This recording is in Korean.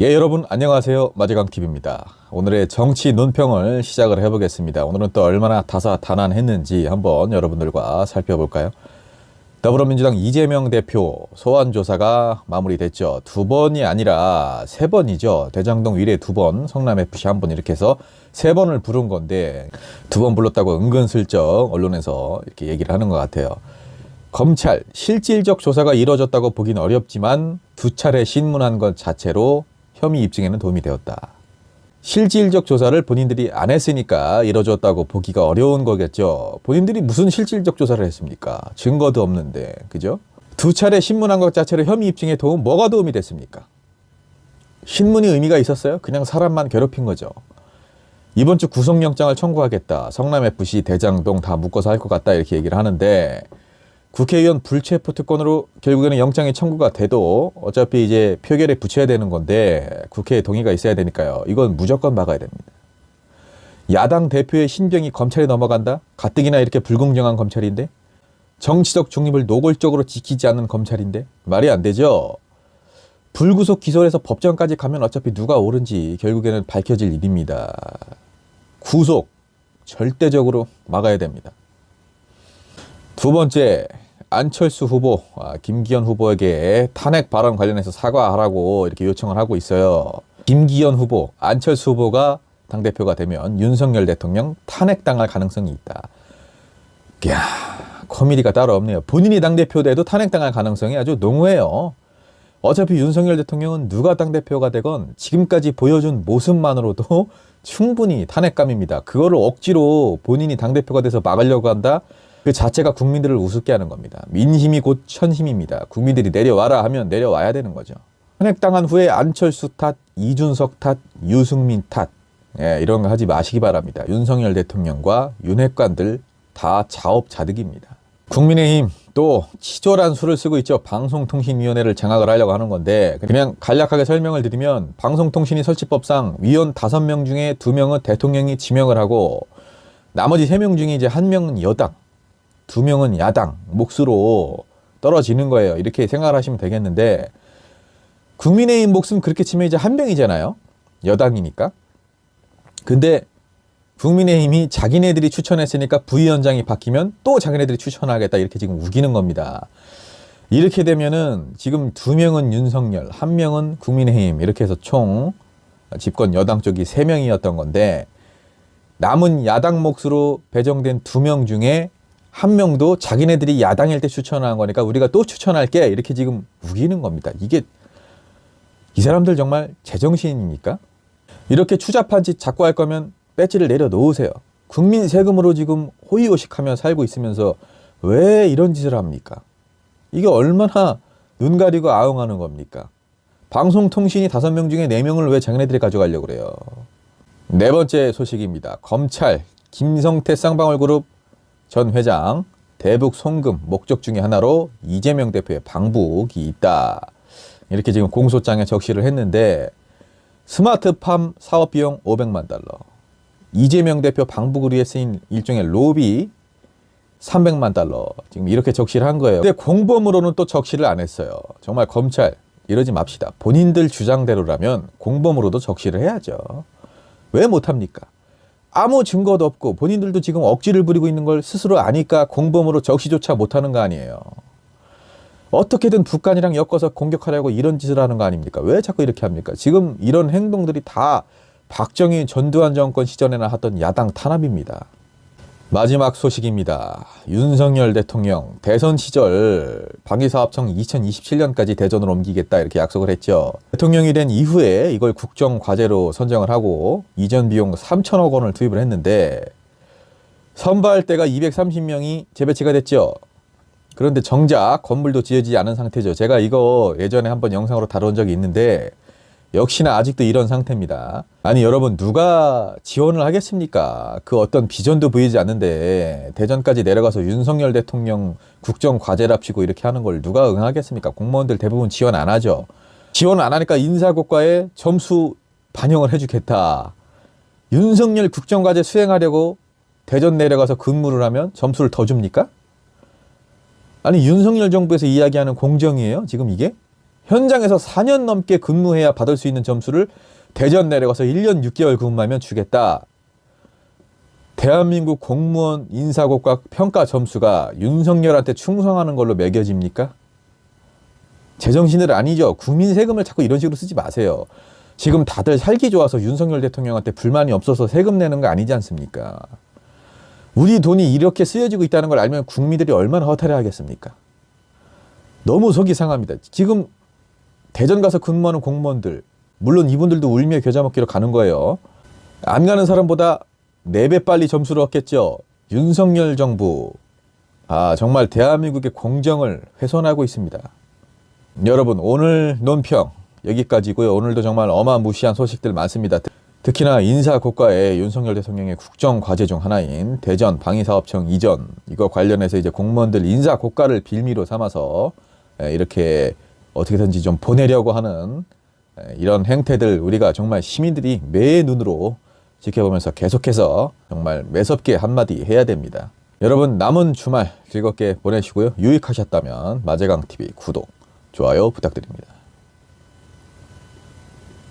예, 여러분 안녕하세요. 마재강TV입니다. 오늘의 정치 논평을 시작을 해보겠습니다. 오늘은 또 얼마나 다사다난했는지 한번 여러분들과 살펴볼까요? 더불어민주당 이재명 대표 소환조사가 마무리됐죠. 2번이 아니라 3번이죠. 대장동 위례 2번, 성남FC 1번 이렇게 해서 3번을 부른 건데 2번 불렀다고 은근슬쩍 언론에서 이렇게 얘기를 하는 것 같아요. 검찰 실질적 조사가 이뤄졌다고 보긴 어렵지만 2차례 신문한 것 자체로 혐의 입증에는 도움이 되었다. 실질적 조사를 본인들이 안 했으니까 이뤄졌다고 보기가 어려운 거겠죠. 본인들이 무슨 실질적 조사를 했습니까? 증거도 없는데, 그죠? 2차례 신문한 것 자체로 혐의 입증에 뭐가 도움이 됐습니까? 신문이 의미가 있었어요? 그냥 사람만 괴롭힌 거죠. 이번 주 구속영장을 청구하겠다. 성남FC, 대장동 다 묶어서 할 것 같다 이렇게 얘기를 하는데 국회의원 불체포 특권으로 결국에는 영장이 청구가 돼도 어차피 이제 표결에 붙여야 되는 건데 국회에 동의가 있어야 되니까요. 이건 무조건 막아야 됩니다. 야당 대표의 신병이 검찰에 넘어간다? 가뜩이나 이렇게 불공정한 검찰인데? 정치적 중립을 노골적으로 지키지 않는 검찰인데? 말이 안 되죠? 불구속 기소를 해서 법정까지 가면 어차피 누가 옳은지 결국에는 밝혀질 일입니다. 구속 절대적으로 막아야 됩니다. 두 번째, 안철수 후보, 김기현 후보에게 탄핵 발언 관련해서 사과하라고 이렇게 요청을 하고 있어요. 김기현 후보, 안철수 후보가 당대표가 되면 윤석열 대통령 탄핵당할 가능성이 있다. 이야, 코미디가 따로 없네요. 본인이 당대표 돼도 탄핵당할 가능성이 아주 농후해요. 어차피 윤석열 대통령은 누가 당대표가 되건 지금까지 보여준 모습만으로도 충분히 탄핵감입니다. 그거를 억지로 본인이 당대표가 돼서 막으려고 한다? 그 자체가 국민들을 우습게 하는 겁니다. 민심이 곧 천심입니다. 국민들이 내려와라 하면 내려와야 되는 거죠. 탄핵당한 후에 안철수 탓, 이준석 탓, 유승민 탓 이런 거 하지 마시기 바랍니다. 윤석열 대통령과 윤핵관들 다 자업자득입니다. 국민의힘 또 치졸한 수를 쓰고 있죠. 방송통신위원회를 장악을 하려고 하는 건데 그냥 간략하게 설명을 드리면 방송통신위 설치법상 위원 5명 중에 2명은 대통령이 지명을 하고 나머지 3명 중에 이제 1명은 여당 2명은 야당 몫으로 떨어지는 거예요. 이렇게 생각을 하시면 되겠는데 국민의힘 몫은 그렇게 치면 이제 1명이잖아요. 여당이니까. 근데 국민의힘이 자기네들이 추천했으니까 부위원장이 바뀌면 또 자기네들이 추천하겠다 이렇게 지금 우기는 겁니다. 이렇게 되면은 지금 2명은 윤석열, 1명은 국민의힘 이렇게 해서 총 집권 여당 쪽이 3명이었던 건데 남은 야당 몫으로 배정된 2명 중에 1명도 자기네들이 야당일 때 추천한 거니까 우리가 또 추천할게 이렇게 지금 우기는 겁니다. 이게 이 사람들 정말 제정신입니까? 이렇게 추잡한 짓 자꾸 할 거면 배지를 내려놓으세요. 국민 세금으로 지금 호의호식하며 살고 있으면서 왜 이런 짓을 합니까? 이게 얼마나 눈 가리고 아웅하는 겁니까? 방송통신이 5명 중에 4명을 왜 자기네들이 가져가려고 그래요? 네 번째 소식입니다. 검찰 김성태 쌍방울그룹 전 회장 대북 송금 목적 중에 하나로 이재명 대표의 방북이 있다. 이렇게 지금 공소장에 적시를 했는데 스마트팜 사업 비용 500만 달러. 이재명 대표 방북을 위해 쓰인 일종의 로비 300만 달러. 지금 이렇게 적시를 한 거예요. 근데 공범으로는 또 적시를 안 했어요. 정말 검찰 이러지 맙시다. 본인들 주장대로라면 공범으로도 적시를 해야죠. 왜 못합니까? 아무 증거도 없고 본인들도 지금 억지를 부리고 있는 걸 스스로 아니까 공범으로 적시조차 못하는 거 아니에요. 어떻게든 북한이랑 엮어서 공격하려고 이런 짓을 하는 거 아닙니까? 왜 자꾸 이렇게 합니까? 지금 이런 행동들이 다 박정희 전두환 정권 시절에나 하던 야당 탄압입니다. 마지막 소식입니다. 윤석열 대통령 대선 시절 방위사업청 2027년까지 대전으로 옮기겠다 이렇게 약속을 했죠. 대통령이 된 이후에 이걸 국정과제로 선정을 하고 이전 비용 3천억 원을 투입을 했는데 선발대가 230명이 재배치가 됐죠. 그런데 정작 건물도 지어지지 않은 상태죠. 제가 이거 예전에 한번 영상으로 다룬 적이 있는데 역시나 아직도 이런 상태입니다. 아니 여러분 누가 지원을 하겠습니까? 그 어떤 비전도 보이지 않는데 대전까지 내려가서 윤석열 대통령 국정과제랍시고 이렇게 하는 걸 누가 응하겠습니까? 공무원들 대부분 지원 안 하죠. 지원 안 하니까 인사고과에 점수 반영을 해주겠다. 윤석열 국정과제 수행하려고 대전 내려가서 근무를 하면 점수를 더 줍니까? 아니 윤석열 정부에서 이야기하는 공정이에요? 지금 이게? 현장에서 4년 넘게 근무해야 받을 수 있는 점수를 대전 내려가서 1년 6개월 근무하면 주겠다. 대한민국 공무원 인사고과 평가 점수가 윤석열한테 충성하는 걸로 매겨집니까? 제정신을 아니죠. 국민 세금을 자꾸 이런 식으로 쓰지 마세요. 지금 다들 살기 좋아서 윤석열 대통령한테 불만이 없어서 세금 내는 거 아니지 않습니까? 우리 돈이 이렇게 쓰여지고 있다는 걸 알면 국민들이 얼마나 허탈해 하겠습니까? 너무 속이 상합니다. 지금 대전 가서 근무하는 공무원들, 물론 이분들도 울며 겨자 먹기로 가는 거예요. 안 가는 사람보다 4배 빨리 점수를 얻겠죠. 윤석열 정부, 정말 대한민국의 공정을 훼손하고 있습니다. 여러분, 오늘 논평 여기까지고요. 오늘도 정말 어마무시한 소식들 많습니다. 특히나 인사고과에 윤석열 대통령의 국정과제 중 하나인 대전 방위사업청 이전, 이거 관련해서 이제 공무원들 인사고과를 빌미로 삼아서 이렇게 어떻게든지 좀 보내려고 하는 이런 행태들, 우리가 정말 시민들이 매의 눈으로 지켜보면서 계속해서 정말 매섭게 한마디 해야 됩니다. 여러분, 남은 주말 즐겁게 보내시고요. 유익하셨다면 마제강TV 구독, 좋아요 부탁드립니다.